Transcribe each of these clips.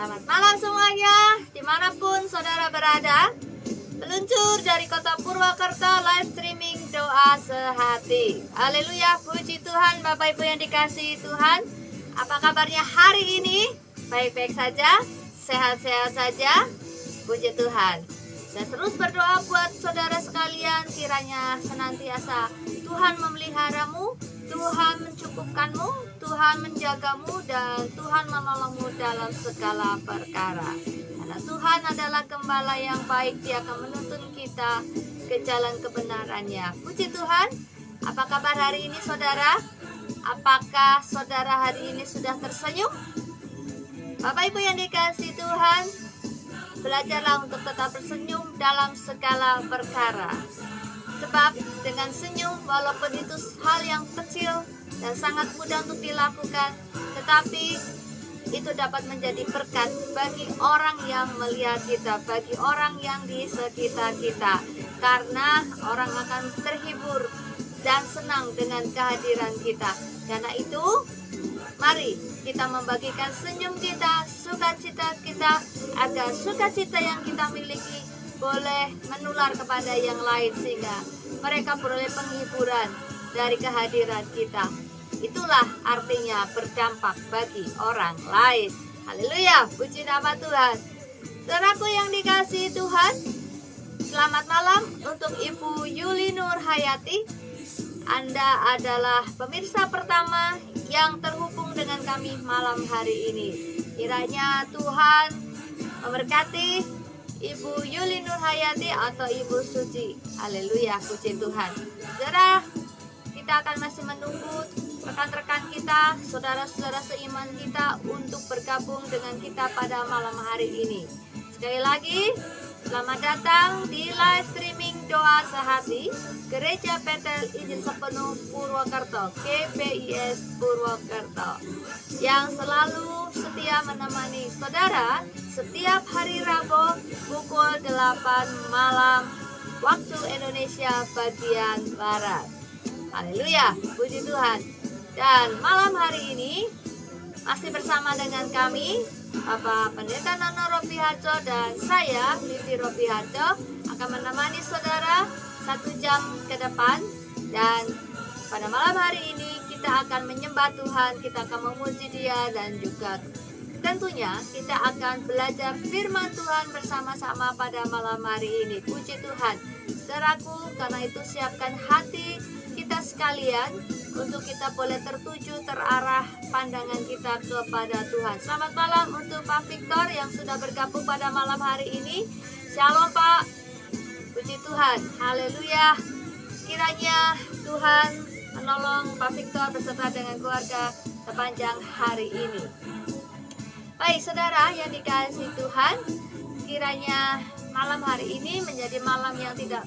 Selamat malam semuanya, dimanapun saudara berada. Meluncur dari kota Purwokerto, live streaming doa sehati. Haleluya, puji Tuhan. Bapak Ibu yang dikasihi Tuhan, apa kabarnya hari ini? Baik-baik saja, sehat-sehat saja. Puji Tuhan. Saya terus berdoa buat saudara sekalian, kiranya senantiasa Tuhan memeliharamu, Tuhan mencukupkanmu, Tuhan menjagamu, dan Tuhan menolongmu dalam segala perkara. Karena Tuhan adalah gembala yang baik, Dia akan menuntun kita ke jalan kebenarannya. Puji Tuhan. Apa kabar hari ini saudara? Apakah saudara hari ini sudah tersenyum? Bapak Ibu yang dikasihi Tuhan, belajarlah untuk tetap bersenyum dalam segala perkara. Sebab dengan senyum, walaupun itu hal yang kecil dan sangat mudah untuk dilakukan, tetapi itu dapat menjadi berkat bagi orang yang melihat kita, bagi orang yang di sekitar kita. Karena orang akan terhibur dan senang dengan kehadiran kita. Karena itu, mari kita membagikan senyum kita, sukacita kita, agar sukacita yang kita miliki boleh menular kepada yang lain, sehingga mereka beroleh penghiburan dari kehadiran kita. Itulah artinya berdampak bagi orang lain. Haleluya, puji nama Tuhan. Saudaraku yang dikasihi Tuhan, selamat malam untuk Ibu Yuli Nur Hayati. Anda adalah pemirsa pertama yang terhubung dengan kami malam hari ini. Kiranya Tuhan memberkati Ibu Yuli Nur Hayati atau Ibu Suci. Haleluya, puji Tuhan. Saudara, kita akan masih menunggu rekan-rekan kita, saudara-saudara seiman kita untuk bergabung dengan kita pada malam hari ini. Sekali lagi, selamat datang di live streaming doa sehati Gereja Betel Injil Sepenuh Purwokerto, GBIS Purwokerto, yang selalu setia menemani saudara setiap hari Rabu pukul 8 malam waktu Indonesia bagian Barat. Haleluya, puji Tuhan. Dan malam hari ini masih bersama dengan kami Bapak Pendeta Nono Robiharjo dan saya Vivi Robiharjo akan menemani saudara 1 jam ke depan. Dan pada malam hari ini kita akan menyembah Tuhan, kita akan memuji Dia, dan juga tentunya kita akan belajar firman Tuhan bersama-sama pada malam hari ini. Puji Tuhan. Saudaraku, karena itu siapkan hati kita sekalian untuk kita boleh tertuju, terarah pandangan kita kepada Tuhan. Selamat malam untuk Pak Victor yang sudah bergabung pada malam hari ini. Shalom Pak. Puji Tuhan. Haleluya. Kiranya Tuhan menolong Pak Victor beserta dengan keluarga sepanjang hari ini. Baik saudara yang dikasihi Tuhan, kiranya malam hari ini menjadi malam yang tidak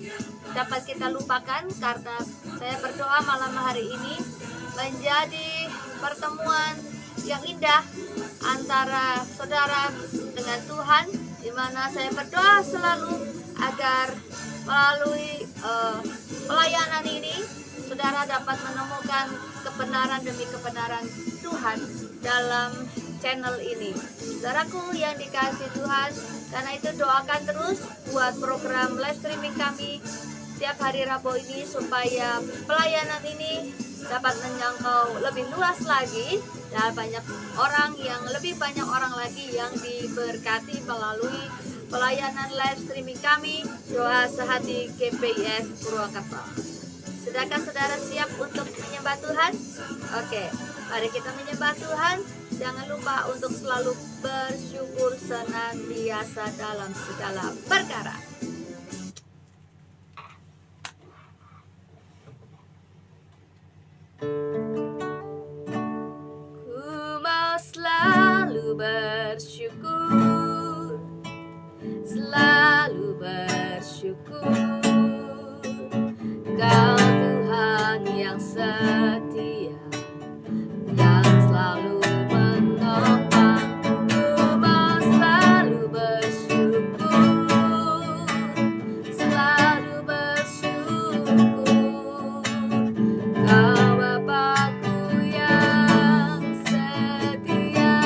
dapat kita lupakan, karena saya berdoa malam hari ini menjadi pertemuan yang indah antara saudara dengan Tuhan, di mana saya berdoa selalu agar melalui pelayanan ini saudara dapat menemukan kebenaran demi kebenaran Tuhan dalam channel ini. Saudaraku yang dikasihi Tuhan, karena itu doakan terus buat program live streaming kami setiap hari Rabu ini, supaya pelayanan ini dapat menjangkau lebih luas lagi dan lebih banyak orang lagi yang diberkati melalui pelayanan live streaming kami doa sehati GBIS Purwokerto. Sudahkah saudara siap untuk menyembah Tuhan? Oke, mari kita menyembah Tuhan. Jangan lupa untuk selalu bersyukur senantiasa dalam segala perkara. Ku mau selalu bersyukur, selalu bersyukur. Kau Tuhan yang setia, yang selalu menopang. Ku mau selalu bersyukur, selalu bersyukur. Kau Bapakku yang setia,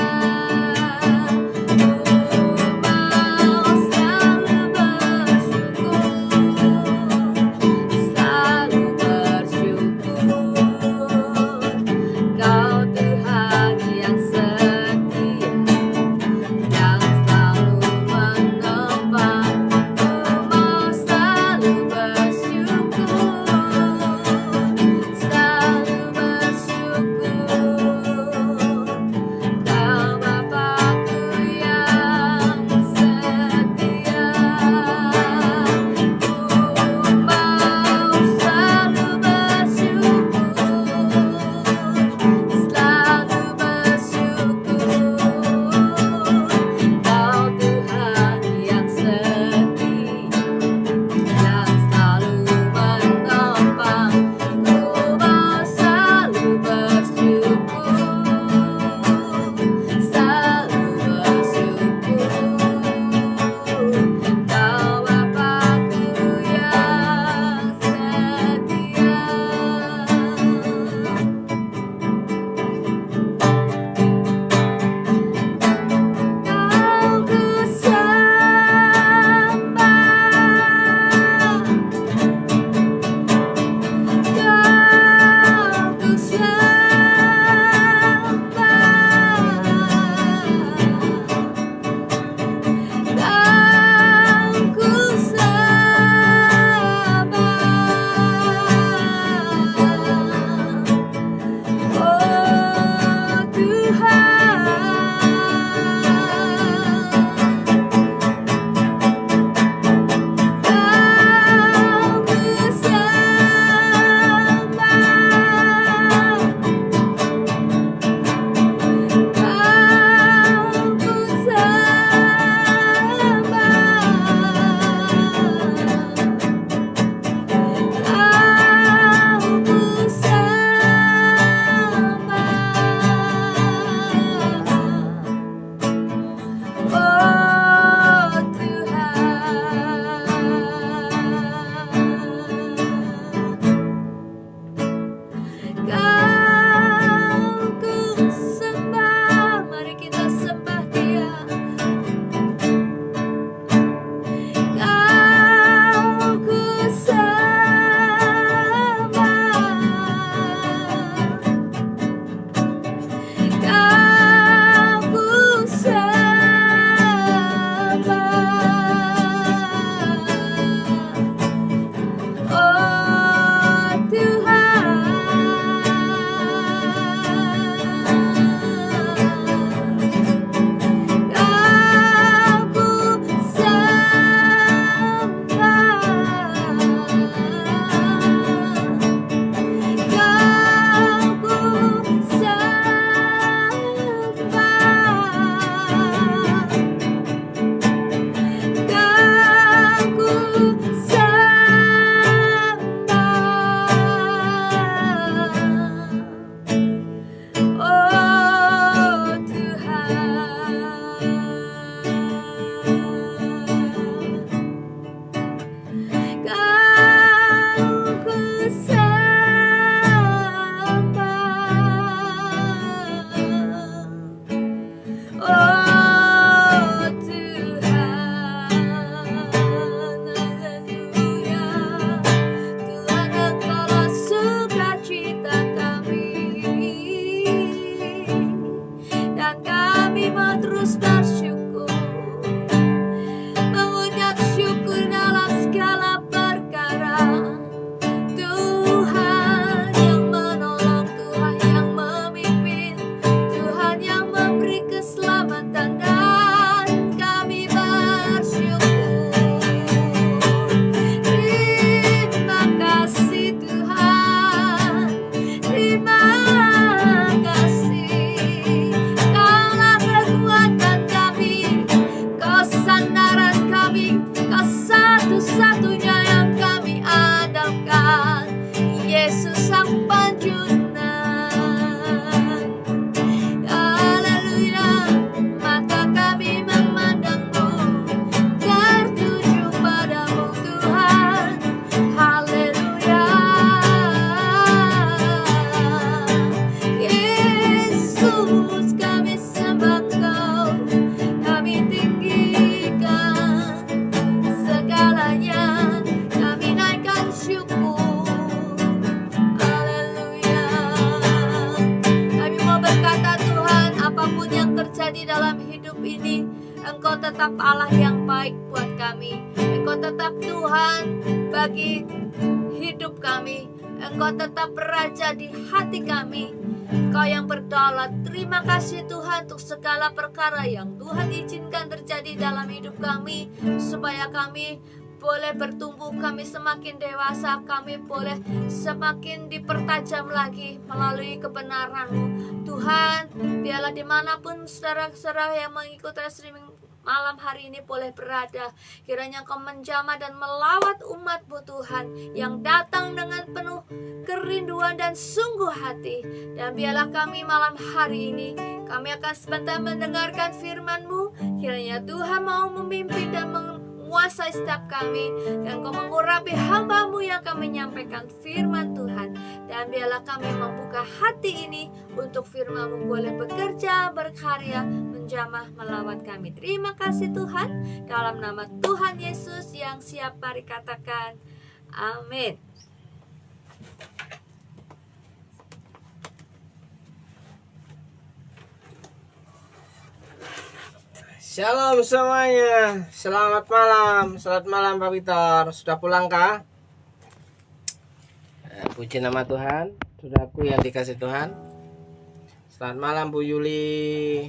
Yesus, kami sembah Engkau, kami tinggikan segalanya, kami naikkan syukur. Haleluya. Kami mau berkata, Tuhan, apapun yang terjadi dalam hidup ini, Engkau tetap Allah yang baik buat kami. Engkau tetap Tuhan bagi hidup kami. Engkau tetap Raja di hati kami. Engkau yang berdaulat. Terima kasih Tuhan untuk segala perkara yang Tuhan izinkan terjadi dalam hidup kami, supaya kami boleh bertumbuh, kami semakin dewasa, kami boleh semakin dipertajam lagi melalui kebenaran-Mu. Tuhan, biarlah dimanapun saudara-saudara yang mengikuti streaming malam hari ini boleh berada, kiranya Kau menjamah dan melawat umat-Mu Tuhan, yang datang dengan penuh kerinduan dan sungguh hati. Dan biarlah kami malam hari ini, kami akan sebentar mendengarkan firman-Mu. Kiranya Tuhan mau memimpin dan menguasai setiap kami, dan Kau mengurapi hamba-Mu yang akan menyampaikan firman Tuhan. Dan biarlah kami membuka hati ini untuk firman-Mu boleh bekerja, berkarya, menjamah, melawat kami. Terima kasih Tuhan, dalam nama Tuhan Yesus yang siap, mari katakan amin. Shalom semuanya, selamat malam Pak Witor. Sudah pulangkah? Puji nama Tuhan, saudaraku yang dikasih Tuhan. Selamat malam Bu Yuli.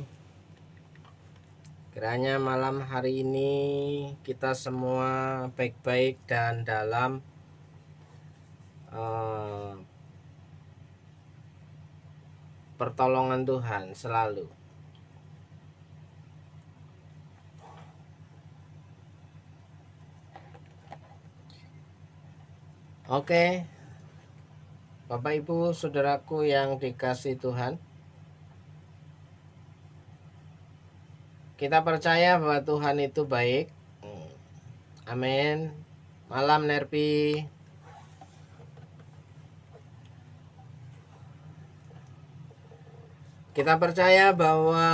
Kiranya malam hari ini kita semua baik-baik dan dalam pertolongan Tuhan selalu. Oke, Bapak Ibu saudaraku yang dikasih Tuhan, kita percaya bahwa Tuhan itu baik. Amin. Malam Nerpi. Kita percaya bahwa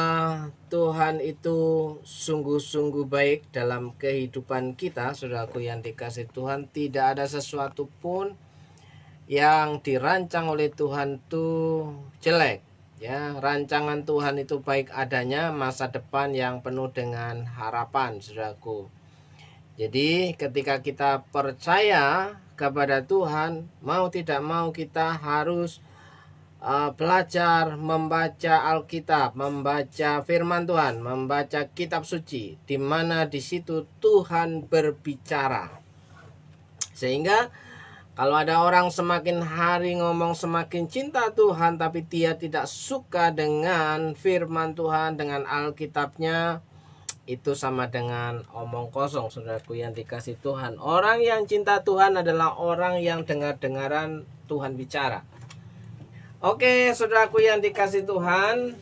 Tuhan itu sungguh-sungguh baik dalam kehidupan kita, saudaraku yang dikasih Tuhan. Tidak ada sesuatu pun yang dirancang oleh Tuhan itu jelek. Ya, rancangan Tuhan itu baik adanya, masa depan yang penuh dengan harapan, saudaraku. Jadi ketika kita percaya kepada Tuhan, mau tidak mau kita harus belajar membaca Alkitab, membaca firman Tuhan, membaca kitab suci, di mana di situ Tuhan berbicara. Sehingga kalau ada orang semakin hari ngomong semakin cinta Tuhan, tapi dia tidak suka dengan firman Tuhan, dengan Alkitabnya, itu sama dengan omong kosong, saudaraku yang dikasih Tuhan. Orang yang cinta Tuhan adalah orang yang dengar-dengaran Tuhan bicara. Oke, saudaraku yang dikasih Tuhan,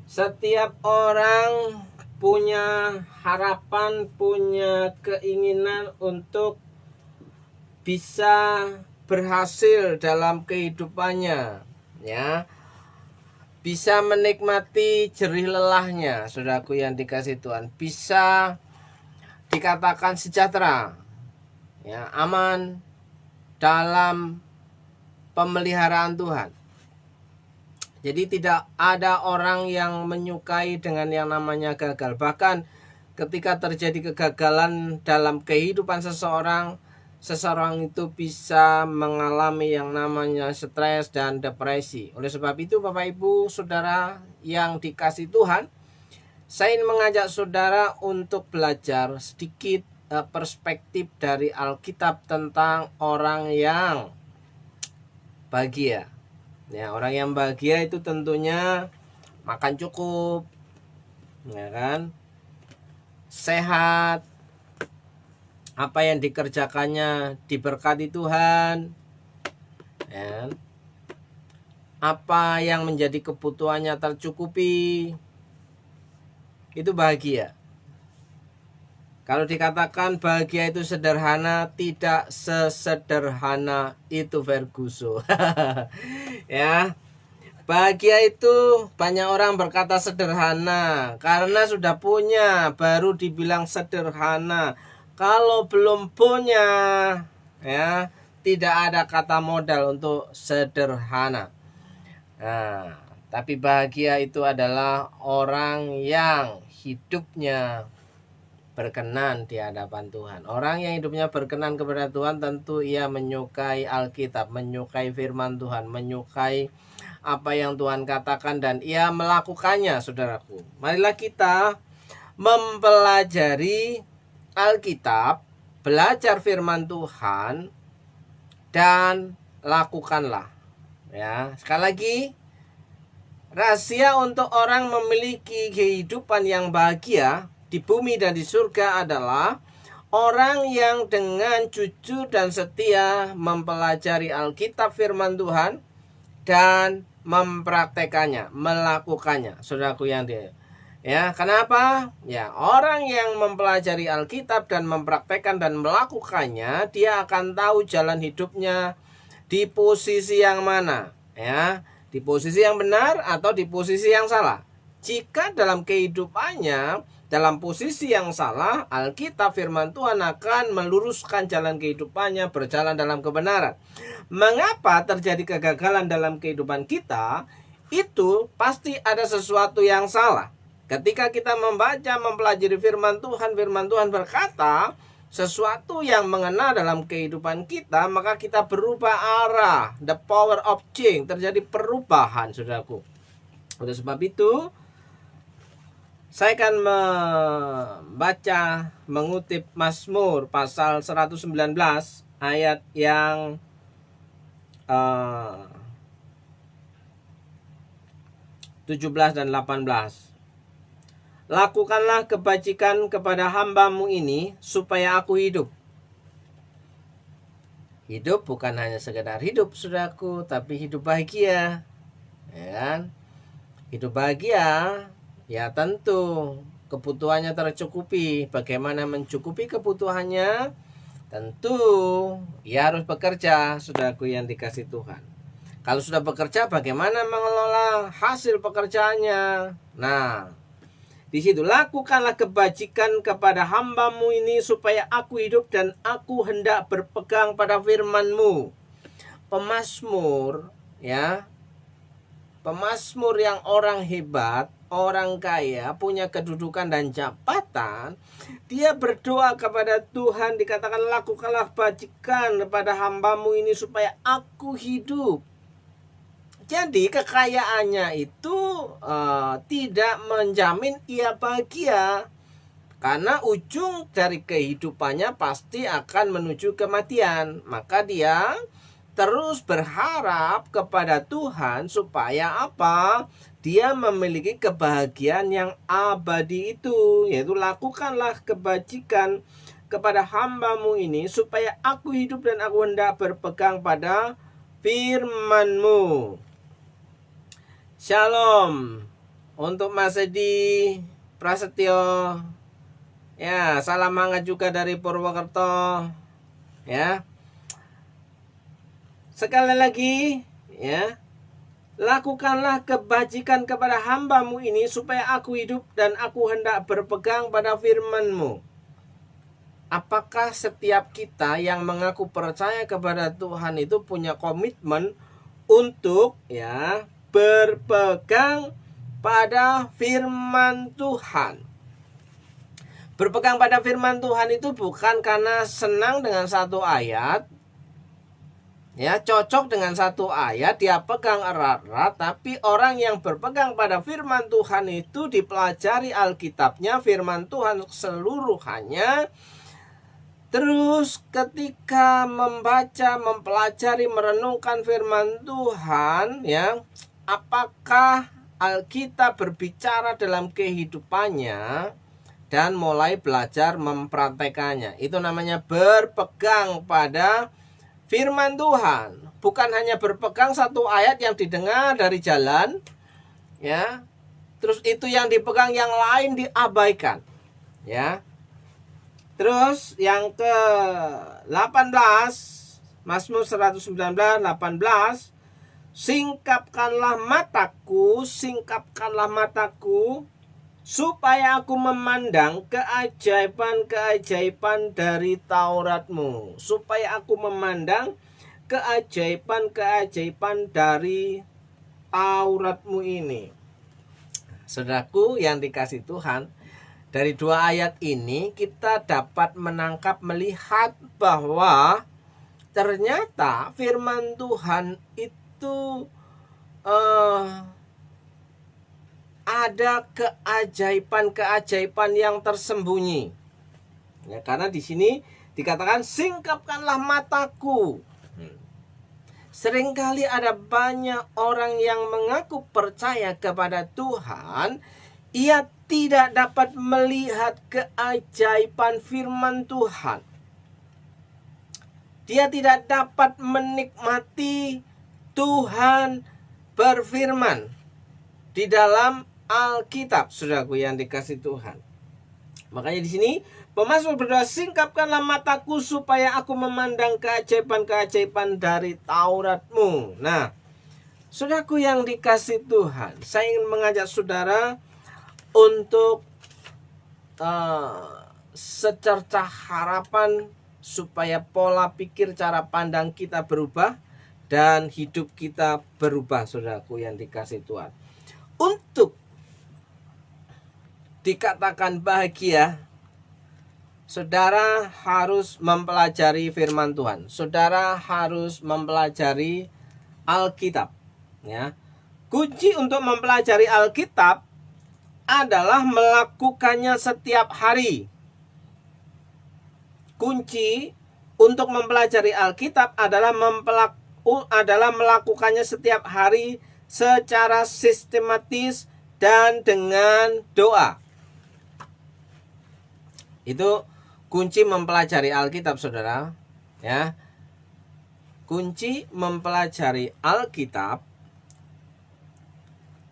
setiap orang punya harapan, punya keinginan untuk bisa berhasil dalam kehidupannya, ya, bisa menikmati jerih lelahnya, saudaraku yang dikasih Tuhan, bisa dikatakan sejahtera, ya, aman dalam pemeliharaan Tuhan. Jadi tidak ada orang yang menyukai dengan yang namanya gagal. Bahkan ketika terjadi kegagalan dalam kehidupan seseorang itu bisa mengalami yang namanya stres dan depresi. Oleh sebab itu Bapak Ibu Saudara yang dikasih Tuhan, saya ingin mengajak saudara untuk belajar sedikit perspektif dari Alkitab tentang orang yang bahagia. Ya, orang yang bahagia itu tentunya makan cukup, ya kan? Sehat, apa yang dikerjakannya diberkati Tuhan, ya. Apa yang menjadi kebutuhannya tercukupi, itu bahagia. Kalau dikatakan bahagia itu sederhana, tidak sesederhana itu Ferguson. Ya, Bahagia itu banyak orang berkata sederhana. Karena sudah punya baru dibilang sederhana. Kalau belum punya, ya, tidak ada kata modal untuk sederhana. Nah, tapi bahagia itu adalah orang yang hidupnya berkenan di hadapan Tuhan. Orang yang hidupnya berkenan kepada Tuhan tentu ia menyukai Alkitab, menyukai firman Tuhan, menyukai apa yang Tuhan katakan dan ia melakukannya, saudaraku. Marilah kita mempelajari Alkitab, belajar firman Tuhan dan lakukanlah. Ya, sekali lagi, rahasia untuk orang memiliki kehidupan yang bahagia di bumi dan di surga adalah orang yang dengan jujur dan setia mempelajari Alkitab firman Tuhan dan mempraktekannya, melakukannya. Saudaraku yang dia, ya, kenapa? Ya, orang yang mempelajari Alkitab dan mempraktekkan dan melakukannya, dia akan tahu jalan hidupnya di posisi yang mana, ya, di posisi yang benar atau di posisi yang salah. Jika dalam kehidupannya dalam posisi yang salah, Alkitab firman Tuhan akan meluruskan jalan kehidupannya, berjalan dalam kebenaran. Mengapa terjadi kegagalan dalam kehidupan kita? Itu pasti ada sesuatu yang salah. Ketika kita membaca, mempelajari firman Tuhan berkata sesuatu yang mengena dalam kehidupan kita, maka kita berubah arah. The power of change, terjadi perubahan, saudaraku. Oleh sebab itu, saya akan mengutip Mazmur pasal 119 ayat yang 17 dan 18. Lakukanlah kebajikan kepada hamba-Mu ini supaya aku hidup. Hidup bukan hanya sekedar hidup, saudaraku, tapi hidup bahagia. Ya kan? Hidup bahagia, ya tentu kebutuhannya tercukupi. Bagaimana mencukupi kebutuhannya? Tentu ia harus bekerja, saudaraku yang dikasih Tuhan. Kalau sudah bekerja, bagaimana mengelola hasil pekerjaannya? Nah, di situ, lakukanlah kebajikan kepada hamba-Mu ini supaya aku hidup dan aku hendak berpegang pada firman-Mu. Pemazmur, ya, pemazmur yang orang hebat, orang kaya, punya kedudukan dan jabatan, dia berdoa kepada Tuhan, dikatakan lakukanlah kebajikan kepada hamba-Mu ini supaya aku hidup. Jadi kekayaannya itu tidak menjamin ia bahagia. Karena ujung dari kehidupannya pasti akan menuju kematian. Maka dia terus berharap kepada Tuhan supaya apa? Dia memiliki kebahagiaan yang abadi itu. Yaitu lakukanlah kebajikan kepada hamba-Mu ini supaya aku hidup dan aku hendak berpegang pada firman-Mu. Shalom untuk Mas Edi Prasetyo. Ya, salam hangat juga dari Purwokerto. Ya. Sekali lagi, ya. Lakukanlah kebajikan kepada hamba-Mu ini supaya aku hidup dan aku hendak berpegang pada firman-Mu. Apakah setiap kita yang mengaku percaya kepada Tuhan itu punya komitmen untuk, ya, berpegang pada firman Tuhan? Berpegang pada firman Tuhan itu bukan karena senang dengan satu ayat, ya, cocok dengan satu ayat, dia pegang erat-erat. Tapi orang yang berpegang pada firman Tuhan itu dipelajari Alkitabnya, firman Tuhan keseluruhannya. Terus ketika membaca, mempelajari, merenungkan firman Tuhan, ya, apakah Alkitab berbicara dalam kehidupannya dan mulai belajar mempraktekannya. Itu namanya berpegang pada firman Tuhan. Bukan hanya berpegang satu ayat yang didengar dari jalan, ya, terus itu yang dipegang, yang lain diabaikan, ya. Terus yang ke-18, Mazmur 119 18, singkapkanlah mataku, supaya aku memandang keajaiban-keajaiban dari Tauratmu. Supaya aku memandang keajaiban-keajaiban dari Tauratmu ini. Saudaraku yang dikasihi Tuhan, dari dua ayat ini kita dapat melihat bahwa ternyata firman Tuhan itu ada keajaiban-keajaiban yang tersembunyi. Ya, karena di sini dikatakan singkapkanlah mataku. Seringkali ada banyak orang yang mengaku percaya kepada Tuhan, ia tidak dapat melihat keajaiban firman Tuhan. Dia tidak dapat menikmati Tuhan berfirman di dalam Alkitab, saudaraku yang dikasihi Tuhan. Makanya di sini pemazmur berdoa, singkapkanlah mataku supaya aku memandang keajaiban-keajaiban dari Tauratmu. Nah, saudaraku yang dikasihi Tuhan, saya ingin mengajak saudara untuk secercah harapan supaya pola pikir, cara pandang kita berubah dan hidup kita berubah, saudaraku yang dikasihi Tuhan. Untuk dikatakan bahagia, saudara harus mempelajari firman Tuhan. Saudara harus mempelajari Alkitab, ya. Kunci untuk mempelajari Alkitab adalah melakukannya setiap hari. Kunci untuk mempelajari Alkitab adalah melakukannya setiap hari secara sistematis dan dengan doa. Itu kunci mempelajari Alkitab, saudara, ya. Kunci mempelajari Alkitab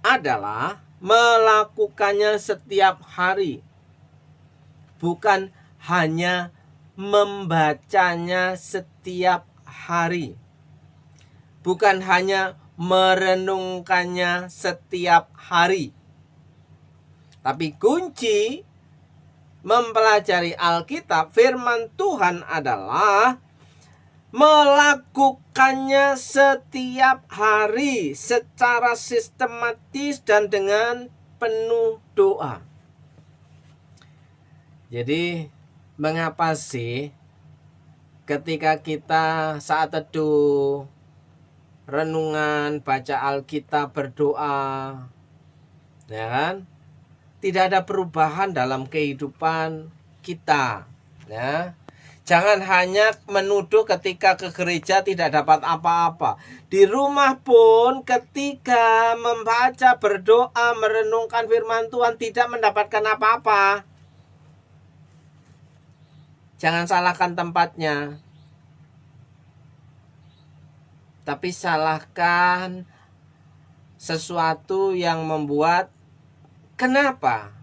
adalah melakukannya setiap hari, bukan hanya membacanya setiap hari, bukan hanya merenungkannya setiap hari. Tapi kunci mempelajari Alkitab, firman Tuhan, adalah melakukannya setiap hari secara sistematis dan dengan penuh doa. Jadi mengapa sih ketika kita saat teduh, renungan, baca Alkitab, berdoa, ya kan, tidak ada perubahan dalam kehidupan kita, ya. Jangan hanya menuduh ketika ke gereja tidak dapat apa-apa. Di rumah pun ketika membaca, berdoa, merenungkan firman Tuhan tidak mendapatkan apa-apa. Jangan salahkan tempatnya, tapi salahkan sesuatu yang membuat kenapa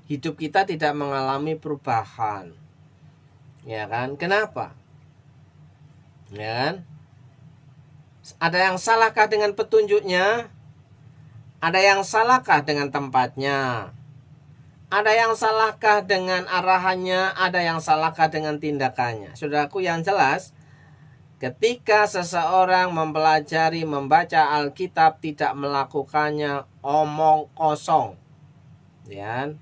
hidup kita tidak mengalami perubahan. Ya kan? Kenapa? Ya kan? Ada yang salahkah dengan petunjuknya? Ada yang salahkah dengan tempatnya? Ada yang salahkah dengan arahannya? Ada yang salahkah dengan tindakannya? Saudaraku yang jelas, ketika seseorang mempelajari, membaca Alkitab, tidak melakukannya, omong kosong. Ya.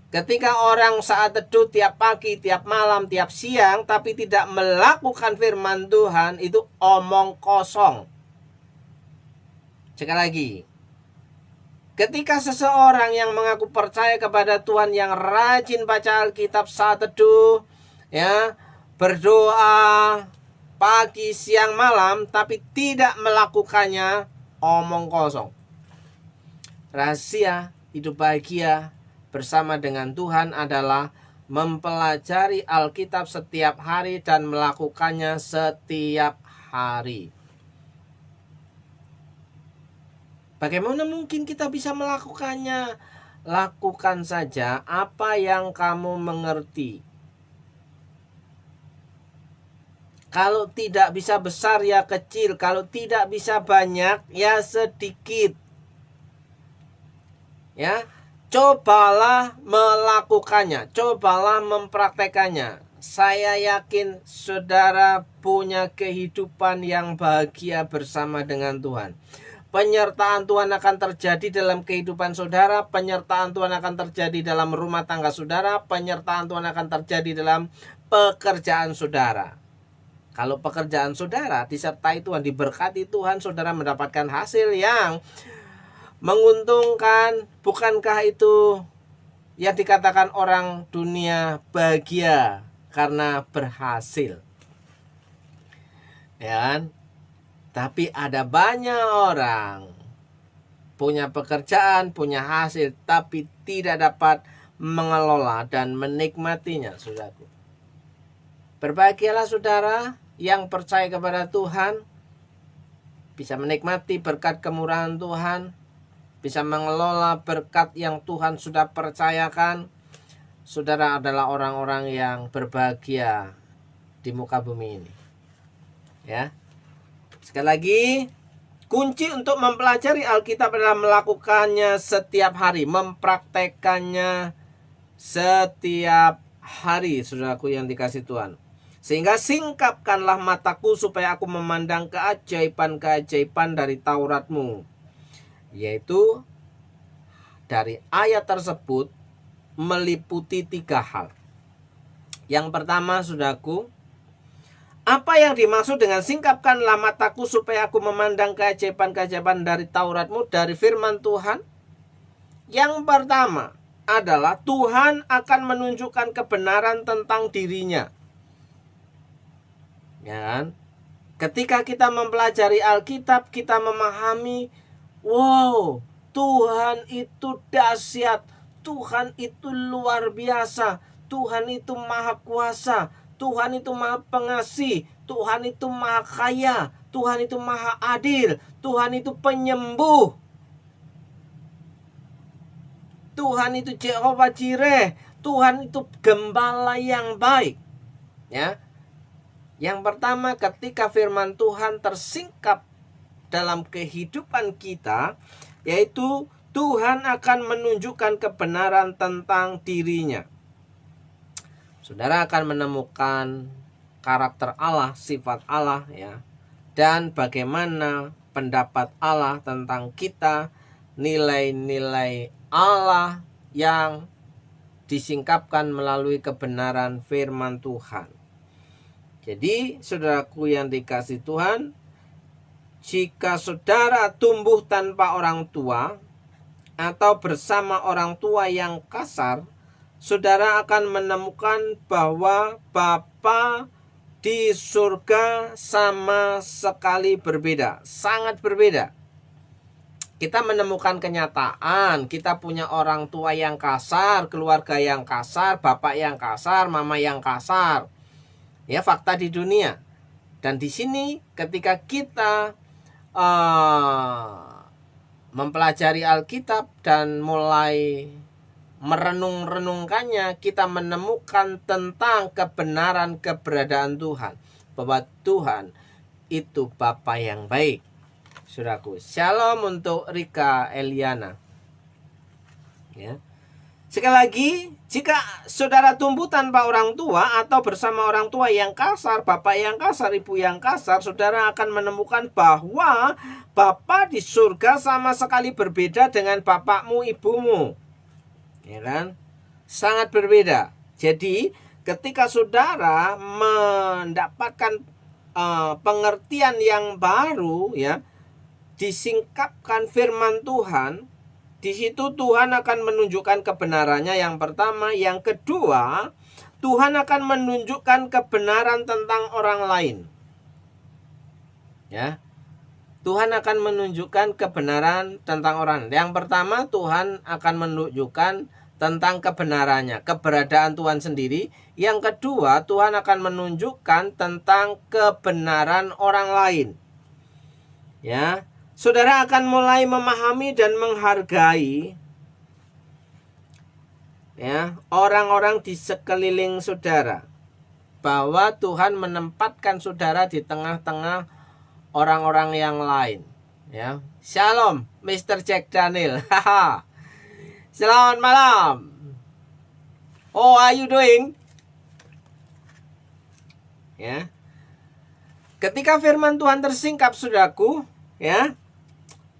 Ketika orang saat teduh tiap pagi, tiap malam, tiap siang, tapi tidak melakukan firman Tuhan, itu omong kosong. Sekali lagi, ketika seseorang yang mengaku percaya kepada Tuhan, yang rajin baca Alkitab saat teduh, ya, berdoa pagi, siang, malam, tapi tidak melakukannya, omong kosong. Rahasia hidup bahagia bersama dengan Tuhan adalah mempelajari Alkitab setiap hari dan melakukannya setiap hari. Bagaimana mungkin kita bisa melakukannya? Lakukan saja apa yang kamu mengerti. Kalau tidak bisa besar ya kecil, kalau tidak bisa banyak ya sedikit. Ya, cobalah melakukannya, cobalah mempraktekannya. Saya yakin saudara punya kehidupan yang bahagia bersama dengan Tuhan. Penyertaan Tuhan akan terjadi dalam kehidupan saudara, penyertaan Tuhan akan terjadi dalam rumah tangga saudara, penyertaan Tuhan akan terjadi dalam pekerjaan saudara. Kalau pekerjaan saudara disertai Tuhan, diberkati Tuhan, saudara mendapatkan hasil yang menguntungkan. Bukankah itu yang dikatakan orang dunia bahagia karena berhasil? Ya kan? Tapi ada banyak orang punya pekerjaan, punya hasil, tapi tidak dapat mengelola dan menikmatinya, saudaraku. Berbahagialah saudara yang percaya kepada Tuhan, bisa menikmati berkat kemurahan Tuhan, bisa mengelola berkat yang Tuhan sudah percayakan. Saudara adalah orang-orang yang berbahagia di muka bumi ini. Ya. Sekali lagi, kunci untuk mempelajari Alkitab adalah melakukannya setiap hari, mempraktekannya setiap hari, saudaraku yang dikasih Tuhan. Sehingga singkapkanlah mataku supaya aku memandang keajaiban-keajaiban dari Tauratmu. Yaitu dari ayat tersebut meliputi 3 hal. Yang pertama, saudaraku, apa yang dimaksud dengan singkapkanlah mataku supaya aku memandang keajaiban-keajaiban dari Tauratmu, dari firman Tuhan? Yang pertama adalah Tuhan akan menunjukkan kebenaran tentang dirinya. Ya kan? Ketika kita mempelajari Alkitab, kita memahami, wow, Tuhan itu dahsyat, Tuhan itu luar biasa, Tuhan itu maha kuasa, Tuhan itu maha pengasih, Tuhan itu maha kaya, Tuhan itu maha adil, Tuhan itu penyembuh, Tuhan itu Jehovah Jireh, Tuhan itu gembala yang baik. Ya. Yang pertama, ketika firman Tuhan tersingkap dalam kehidupan kita, yaitu Tuhan akan menunjukkan kebenaran tentang dirinya. Saudara akan menemukan karakter Allah, sifat Allah, ya, dan bagaimana pendapat Allah tentang kita, nilai-nilai Allah yang disingkapkan melalui kebenaran firman Tuhan. Jadi, saudaraku yang dikasih Tuhan, jika saudara tumbuh tanpa orang tua atau bersama orang tua yang kasar, saudara akan menemukan bahwa Bapa di surga sama sekali berbeda, sangat berbeda. Kita menemukan kenyataan, kita punya orang tua yang kasar, keluarga yang kasar, bapak yang kasar, mama yang kasar. Ya, fakta di dunia. Dan di sini ketika kita mempelajari Alkitab dan mulai merenung-renungkannya, kita menemukan tentang kebenaran keberadaan Tuhan, bahwa Tuhan itu Bapa yang baik. Saudaraku, shalom untuk Rika Eliana. Ya. Sekali lagi, jika saudara tumbuh tanpa orang tua atau bersama orang tua yang kasar, bapak yang kasar, ibu yang kasar, saudara akan menemukan bahwa Bapa di surga sama sekali berbeda dengan bapakmu, ibumu. Ya kan? Sangat berbeda. Jadi, ketika saudara mendapatkan pengertian yang baru, ya, disingkapkan firman Tuhan, di situ Tuhan akan menunjukkan kebenarannya yang pertama. Yang kedua, Tuhan akan menunjukkan kebenaran tentang orang lain. Ya. Tuhan akan menunjukkan kebenaran tentang orang. Yang pertama, Tuhan akan menunjukkan tentang kebenarannya, keberadaan Tuhan sendiri. Yang kedua, Tuhan akan menunjukkan tentang kebenaran orang lain. Ya. Saudara akan mulai memahami dan menghargai, ya, orang-orang di sekeliling saudara. bahwa Tuhan menempatkan saudara di tengah-tengah orang-orang yang lain. Ya, Shalom, Mr. Jack Daniel. Selamat malam. How are you doing? Ya. Ketika firman Tuhan tersingkap, saudaraku, ya,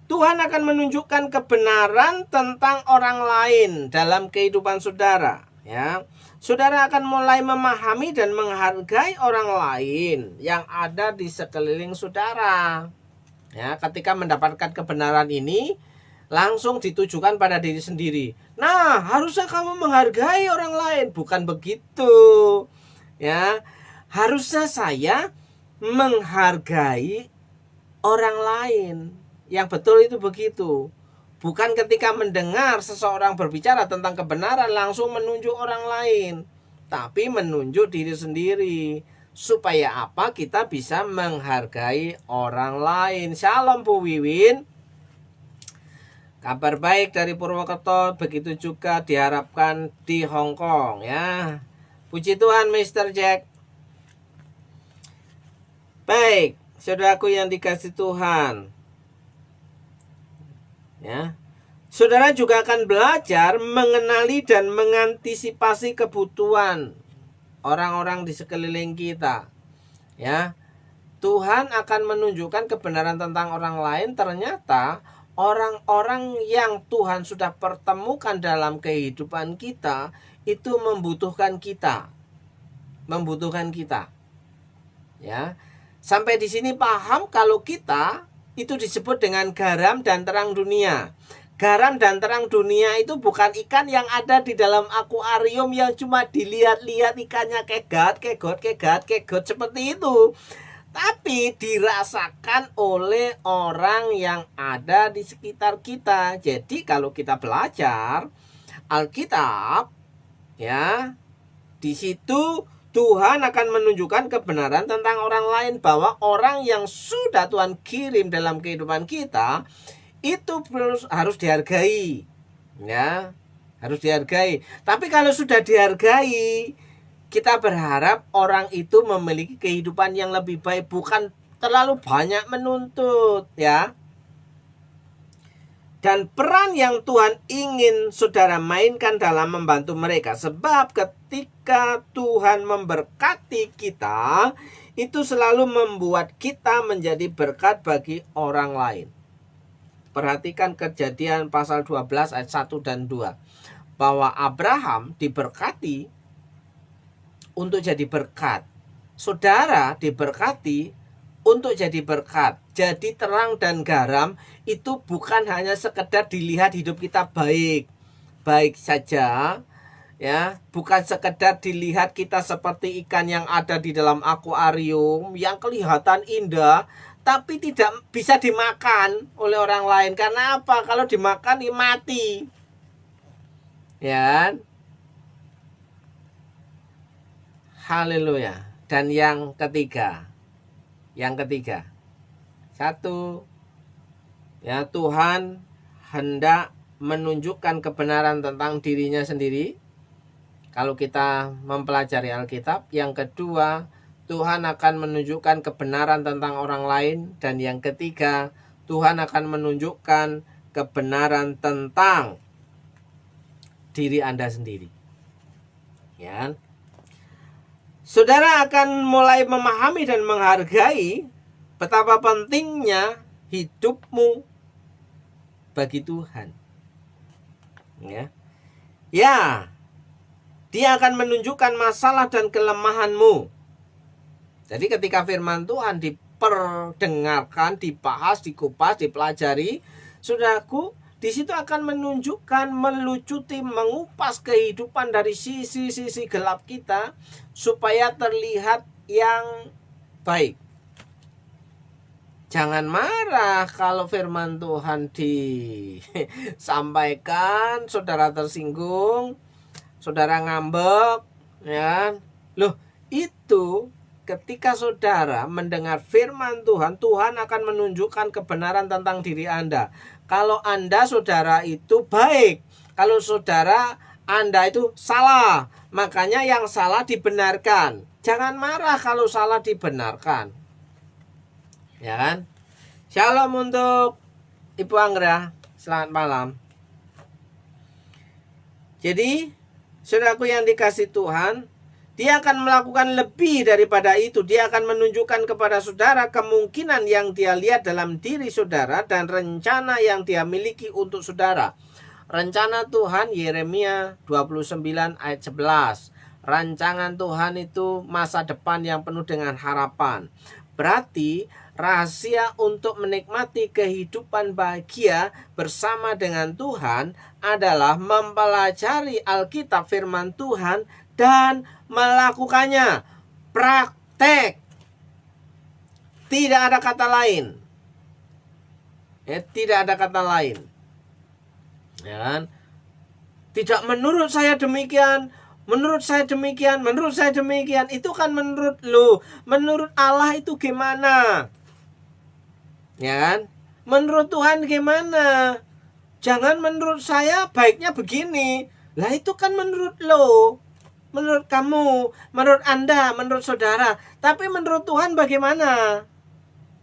Tuhan akan menunjukkan kebenaran tentang orang lain dalam kehidupan saudara. Ya, saudara akan mulai memahami dan menghargai orang lain yang ada di sekeliling saudara. Ya, ketika mendapatkan kebenaran ini, langsung ditujukan pada diri sendiri. Nah, harusnya kamu menghargai orang lain, bukan begitu. Ya, harusnya saya menghargai orang lain. Yang betul itu begitu. Bukan ketika mendengar seseorang berbicara tentang kebenaran langsung menunjuk orang lain, tapi menunjuk diri sendiri. Supaya apa? Kita bisa menghargai orang lain. Shalom Bu Wiwin. Kabar baik dari Purwokerto, begitu juga diharapkan di Hong Kong, ya. Puji Tuhan, Mr. Jack. Baik, saudaraku yang dikasih Tuhan. Ya. Saudara juga akan belajar mengenali dan mengantisipasi kebutuhan orang-orang di sekeliling kita. Ya. Tuhan akan menunjukkan kebenaran tentang orang lain. Ternyata orang-orang yang Tuhan sudah pertemukan dalam kehidupan kita itu membutuhkan kita. Membutuhkan kita. Ya. Sampai di sini paham kalau kita itu disebut dengan garam dan terang dunia. Garam dan terang dunia itu bukan ikan yang ada di dalam akuarium yang cuma dilihat-lihat ikannya kegot seperti itu. Tapi dirasakan oleh orang yang ada di sekitar kita. Jadi kalau kita belajar Alkitab, ya, di situ Tuhan akan menunjukkan kebenaran tentang orang lain, bahwa orang yang sudah Tuhan kirim dalam kehidupan kita itu harus dihargai. Ya, harus dihargai. Tapi kalau sudah dihargai, kita berharap orang itu memiliki kehidupan yang lebih baik, bukan terlalu banyak menuntut, ya. Dan peran yang Tuhan ingin saudara mainkan dalam membantu mereka. Sebab ketika Tuhan memberkati kita, itu selalu membuat kita menjadi berkat bagi orang lain. Perhatikan Kejadian pasal 12 ayat 1 dan 2. Bahwa Abraham diberkati untuk jadi berkat. Saudara diberkati untuk jadi berkat. Jadi terang dan garam itu bukan hanya sekedar dilihat hidup kita baik saja, ya, bukan sekedar dilihat kita seperti ikan yang ada di dalam akuarium yang kelihatan indah, tapi tidak bisa dimakan oleh orang lain. Karena apa? Kalau dimakan ya mati. Ya. Haleluya. Dan yang ketiga. Satu, ya, Tuhan hendak menunjukkan kebenaran tentang dirinya sendiri kalau kita mempelajari Alkitab. Yang kedua, Tuhan akan menunjukkan kebenaran tentang orang lain. Dan yang ketiga, Tuhan akan menunjukkan kebenaran tentang diri Anda sendiri. Ya. Saudara akan mulai memahami dan menghargai betapa pentingnya hidupmu bagi Tuhan. Ya, Dia akan menunjukkan masalah dan kelemahanmu. Jadi ketika firman Tuhan diperdengarkan, dibahas, dikupas, dipelajari, saudaraku, di situ akan menunjukkan, melucuti, mengupas kehidupan dari sisi-sisi gelap kita supaya terlihat yang baik. Jangan marah kalau firman Tuhan disampaikan, saudara tersinggung, saudara ngambek, ya. Loh, itu ketika saudara mendengar firman Tuhan, Tuhan akan menunjukkan kebenaran tentang diri Anda. Kalau Anda, saudara, itu baik, kalau saudara Anda itu salah, makanya yang salah dibenarkan. Jangan marah kalau salah dibenarkan. Ya kan? Shalom untuk Ibu Anggra. Selamat malam. Jadi, saudaraku yang dikasih Tuhan, dia akan melakukan lebih daripada itu. Dia akan menunjukkan kepada saudara kemungkinan yang dia lihat dalam diri saudara dan rencana yang dia miliki untuk saudara. Rencana Tuhan, Yeremia 29 ayat 11. Rancangan Tuhan itu masa depan yang penuh dengan harapan. Berarti rahasia untuk menikmati kehidupan bahagia bersama dengan Tuhan adalah mempelajari Alkitab firman Tuhan dan melakukannya. Praktek. Tidak ada kata lain. Tidak ada kata lain. Ya kan? Tidak menurut saya demikian, menurut saya demikian, menurut saya demikian. Itu kan menurut lu. Menurut Allah itu gimana? Ya kan? Menurut Tuhan gimana? Jangan menurut saya baiknya begini. Lah itu kan menurut lo, menurut kamu, menurut Anda, menurut saudara. Tapi menurut Tuhan bagaimana?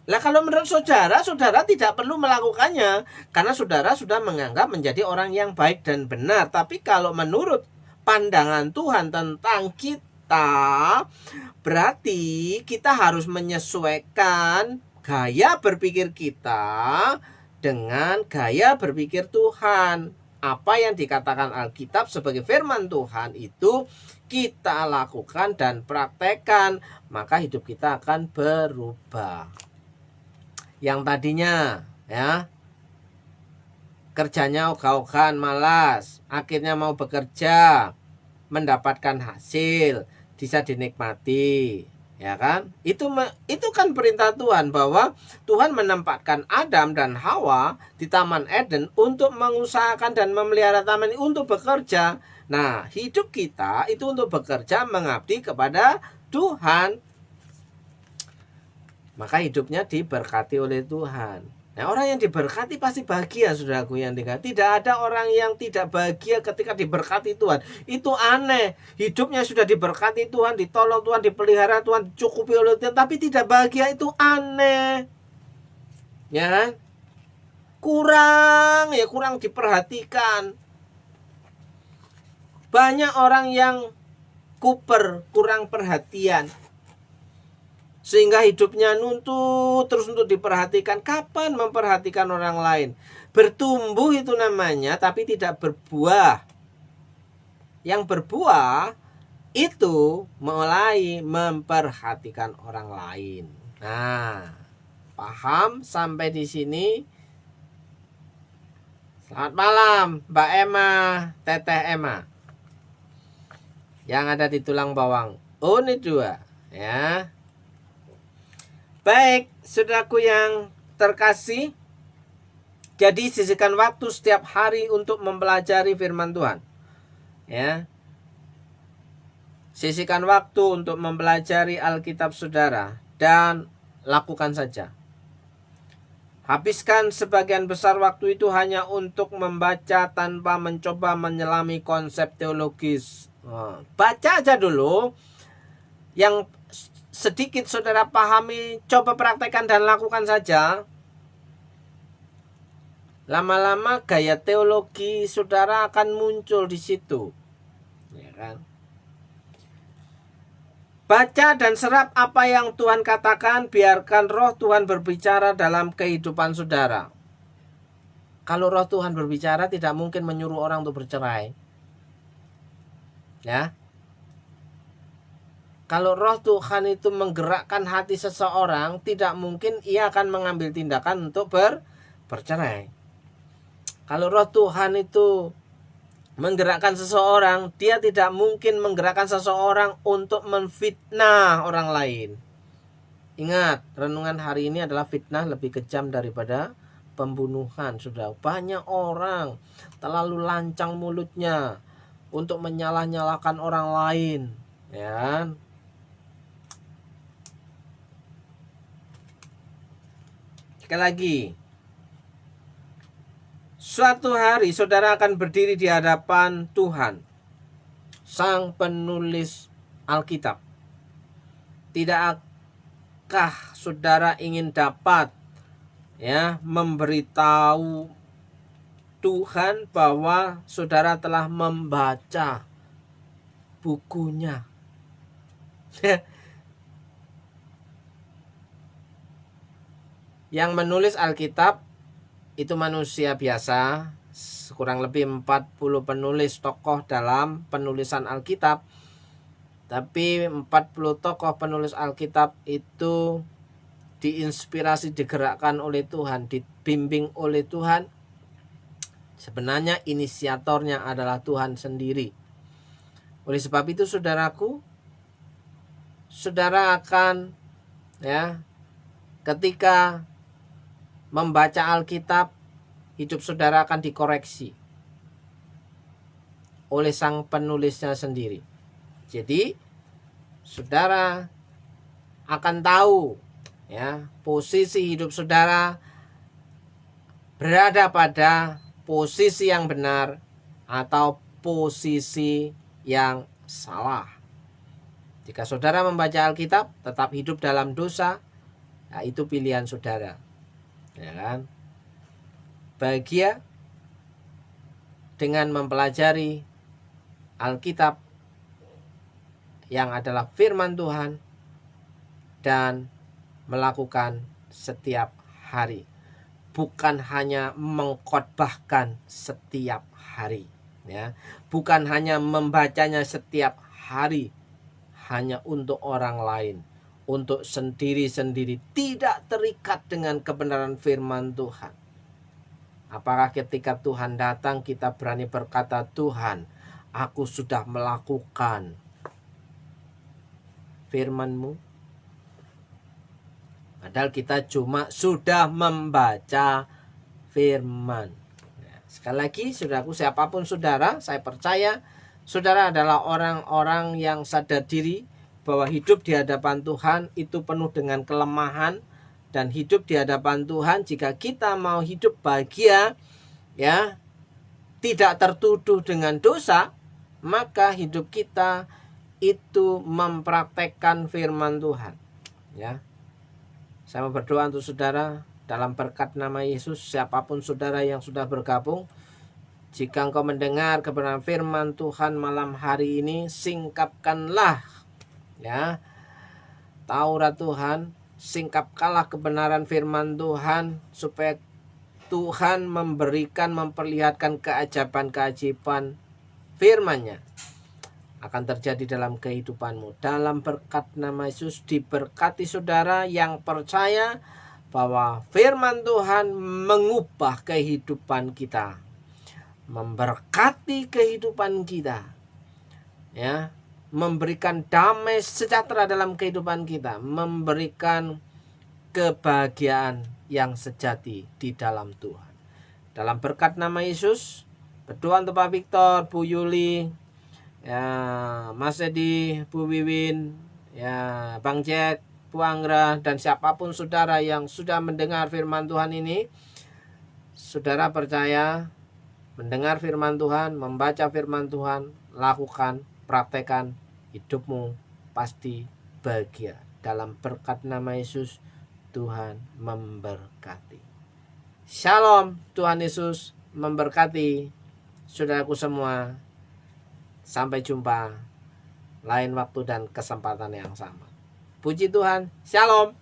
Lah kalau menurut saudara, saudara tidak perlu melakukannya. Karena saudara sudah menganggap menjadi orang yang baik dan benar. Tapi kalau menurut pandangan Tuhan tentang kita, berarti kita harus menyesuaikan gaya berpikir kita dengan gaya berpikir Tuhan. Apa yang dikatakan Alkitab sebagai firman Tuhan itu kita lakukan dan praktekkan, maka hidup kita akan berubah. Yang tadinya ya kerjanya ogah-ogahan, malas, akhirnya mau bekerja, mendapatkan hasil, bisa dinikmati. Ya kan? Itu kan perintah Tuhan, bahwa Tuhan menempatkan Adam dan Hawa di Taman Eden untuk mengusahakan dan memelihara taman ini, untuk bekerja. Nah, hidup kita itu untuk bekerja, mengabdi kepada Tuhan. Maka hidupnya diberkati oleh Tuhan. Nah, orang yang diberkati pasti bahagia, saudaraku yang dikasihi. Tidak ada orang yang tidak bahagia ketika diberkati Tuhan. Itu aneh. Hidupnya sudah diberkati Tuhan, ditolong Tuhan, dipelihara Tuhan, dicukupi oleh Tuhan, tapi tidak bahagia, itu aneh. Ya kan? Kurang diperhatikan. Banyak orang yang kuper, kurang perhatian, sehingga hidupnya nuntut terus untuk diperhatikan. Kapan memperhatikan orang lain? Bertumbuh itu namanya, tapi tidak berbuah. Yang berbuah itu mulai memperhatikan orang lain. Nah, paham sampai di sini? Selamat malam, Mbak Emma, Teteh Emma, yang ada di Tulang Bawang. Unit 2, ya. Baik, saudaraku yang terkasih, jadi sisihkan waktu setiap hari untuk mempelajari firman Tuhan. Ya. Sisihkan waktu untuk mempelajari Alkitab saudara dan lakukan saja. Habiskan sebagian besar waktu itu hanya untuk membaca tanpa mencoba menyelami konsep teologis. Baca aja dulu. Yang sedikit saudara pahami, coba praktekkan dan lakukan saja. Lama-lama gaya teologi saudara akan muncul di situ. Ya kan? Baca dan serap apa yang Tuhan katakan, biarkan roh Tuhan berbicara dalam kehidupan saudara. Kalau roh Tuhan berbicara, tidak mungkin menyuruh orang untuk bercerai. Ya. Kalau roh Tuhan itu menggerakkan hati seseorang, tidak mungkin ia akan mengambil tindakan untuk bercerai. Kalau roh Tuhan itu menggerakkan seseorang, dia tidak mungkin menggerakkan seseorang untuk menfitnah orang lain. Ingat, renungan hari ini adalah fitnah lebih kejam daripada pembunuhan. Sudah banyak orang terlalu lancang mulutnya untuk menyalah-nyalahkan orang lain. Ya. Sekali lagi, suatu hari saudara akan berdiri di hadapan Tuhan, Sang penulis Alkitab. Tidakkah saudara ingin dapat memberitahu Tuhan bahwa saudara telah membaca bukunya? Yang menulis Alkitab itu manusia biasa, kurang lebih 40 penulis tokoh dalam penulisan Alkitab. Tapi 40 tokoh penulis Alkitab itu diinspirasi, digerakkan oleh Tuhan, dibimbing oleh Tuhan. Sebenarnya inisiatornya adalah Tuhan sendiri. Oleh sebab itu saudaraku, saudara akan ketika membaca Alkitab, hidup saudara akan dikoreksi oleh sang penulisnya sendiri. Jadi saudara akan tahu posisi hidup saudara berada pada posisi yang benar atau posisi yang salah. Jika saudara membaca Alkitab tetap hidup dalam dosa, itu pilihan saudara. Ya kan? Bahagia dengan mempelajari Alkitab yang adalah firman Tuhan dan melakukan setiap hari, bukan hanya mengkhotbahkan setiap hari, bukan hanya membacanya setiap hari hanya untuk orang lain, untuk sendiri-sendiri, tidak terikat dengan kebenaran firman Tuhan. Apakah ketika Tuhan datang kita berani berkata, Tuhan, aku sudah melakukan firman-Mu? Padahal kita cuma sudah membaca firman. Sekali lagi, saudaraku, siapapun saudara, saya percaya saudara adalah orang-orang yang sadar diri bahwa hidup di hadapan Tuhan itu penuh dengan kelemahan, dan hidup di hadapan Tuhan, jika kita mau hidup bahagia, tidak tertuduh dengan dosa, maka hidup kita itu mempraktekkan firman Tuhan. Saya mau berdoa untuk saudara dalam berkat nama Yesus. Siapapun saudara yang sudah bergabung, jika engkau mendengar kebenaran firman Tuhan malam hari ini, singkapkanlah Taurat Tuhan, singkapkanlah kebenaran firman Tuhan, supaya Tuhan memperlihatkan keajaiban-keajaiban firman-Nya akan terjadi dalam kehidupanmu. Dalam berkat nama Yesus, diberkati saudara yang percaya bahwa firman Tuhan mengubah kehidupan kita, memberkati kehidupan kita, memberikan damai sejahtera dalam kehidupan kita, memberikan kebahagiaan yang sejati di dalam Tuhan. Dalam berkat nama Yesus, berdoa untuk Pak Victor, Bu Yuli, Mas Edi, Bu Wiwin, Bang Jack, Bu Anggra, dan siapapun saudara yang sudah mendengar firman Tuhan ini. Saudara percaya, mendengar firman Tuhan, membaca firman Tuhan, lakukan, praktekkan, hidupmu pasti bahagia. Dalam berkat nama Yesus, Tuhan memberkati. Shalom, Tuhan Yesus memberkati saudaraku semua. Sampai jumpa lain waktu dan kesempatan yang sama. Puji Tuhan. Shalom.